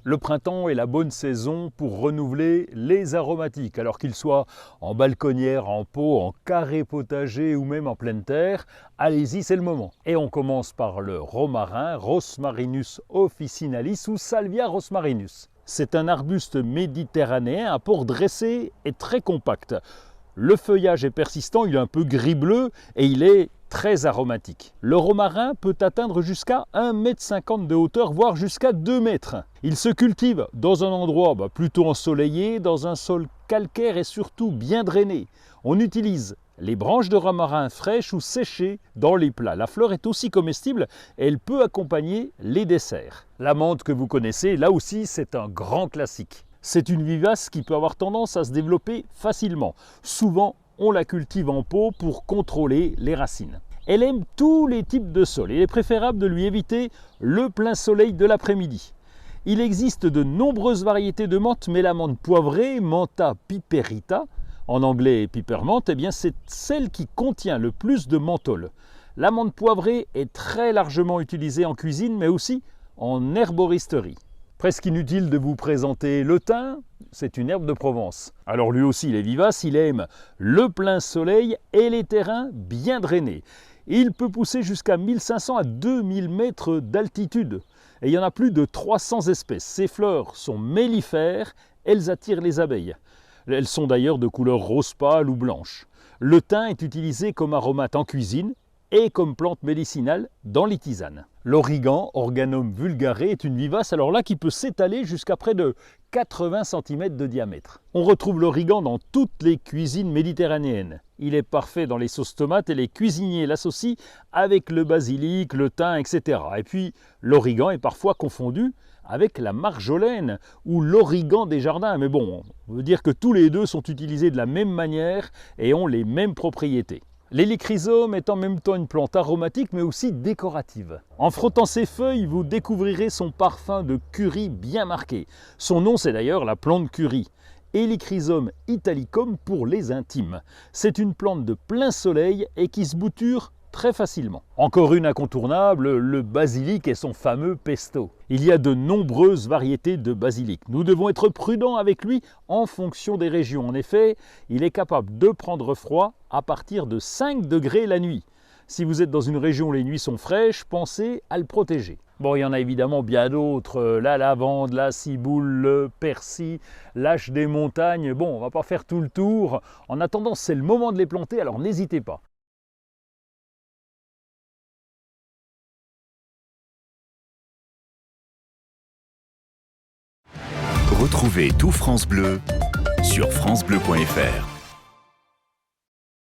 Le printemps est la bonne saison pour renouveler les aromatiques, alors qu'ils soient en balconnière, en pot, en carré potager ou même en pleine terre. Allez-y, c'est le moment. Et on commence par le romarin, Rosmarinus officinalis ou Salvia rosmarinus. C'est un arbuste méditerranéen à port dressé et très compact. Le feuillage est persistant, il est un peu gris-bleu et il est très aromatique. Le romarin peut atteindre jusqu'à 1,50 m de hauteur, voire jusqu'à 2 mètres. Il se cultive dans un endroit plutôt ensoleillé, dans un sol calcaire et surtout bien drainé. On utilise les branches de romarin fraîches ou séchées dans les plats. La fleur est aussi comestible et elle peut accompagner les desserts. La menthe que vous connaissez, là aussi c'est un grand classique. C'est une vivace qui peut avoir tendance à se développer facilement. Souvent, on la cultive en pot pour contrôler les racines. Elle aime tous les types de sol et il est préférable de lui éviter le plein soleil de l'après-midi. Il existe de nombreuses variétés de menthe, mais la menthe poivrée, Mentha piperita, en anglais peppermint, c'est celle qui contient le plus de menthol. La menthe poivrée est très largement utilisée en cuisine, mais aussi en herboristerie. Presque inutile de vous présenter le thym, c'est une herbe de Provence. Alors lui aussi il est vivace, il aime le plein soleil et les terrains bien drainés. Il peut pousser jusqu'à 1500 à 2000 mètres d'altitude. Et il y en a plus de 300 espèces. Ces fleurs sont mellifères, elles attirent les abeilles. Elles sont d'ailleurs de couleur rose pâle ou blanche. Le thym est utilisé comme aromate en cuisine et comme plante médicinale dans les tisanes. L'origan, Organum vulgare, est une vivace alors là qui peut s'étaler jusqu'à près de 80 cm de diamètre. On retrouve l'origan dans toutes les cuisines méditerranéennes. Il est parfait dans les sauces tomates et les cuisiniers l'associent avec le basilic, le thym, etc. Et puis l'origan est parfois confondu avec la marjolaine ou l'origan des jardins. Mais bon, on veut dire que tous les deux sont utilisés de la même manière et ont les mêmes propriétés. L'hélichrysome est en même temps une plante aromatique mais aussi décorative. En frottant ses feuilles, vous découvrirez son parfum de curry bien marqué. Son nom, c'est d'ailleurs la plante curry. Hélichrysome italicum pour les intimes. C'est une plante de plein soleil et qui se bouture très facilement. Encore une incontournable, le basilic et son fameux pesto. Il y a de nombreuses variétés de basilic. Nous devons être prudents avec lui en fonction des régions. En effet, il est capable de prendre froid à partir de 5 degrés la nuit. Si vous êtes dans une région où les nuits sont fraîches, pensez à le protéger. Bon, il y en a évidemment bien d'autres, la lavande, la ciboule, le persil, lâche des montagnes. Bon, on va pas faire tout le tour. En attendant, c'est le moment de les planter, alors n'hésitez pas. Retrouvez tout France Bleu sur francebleu.fr.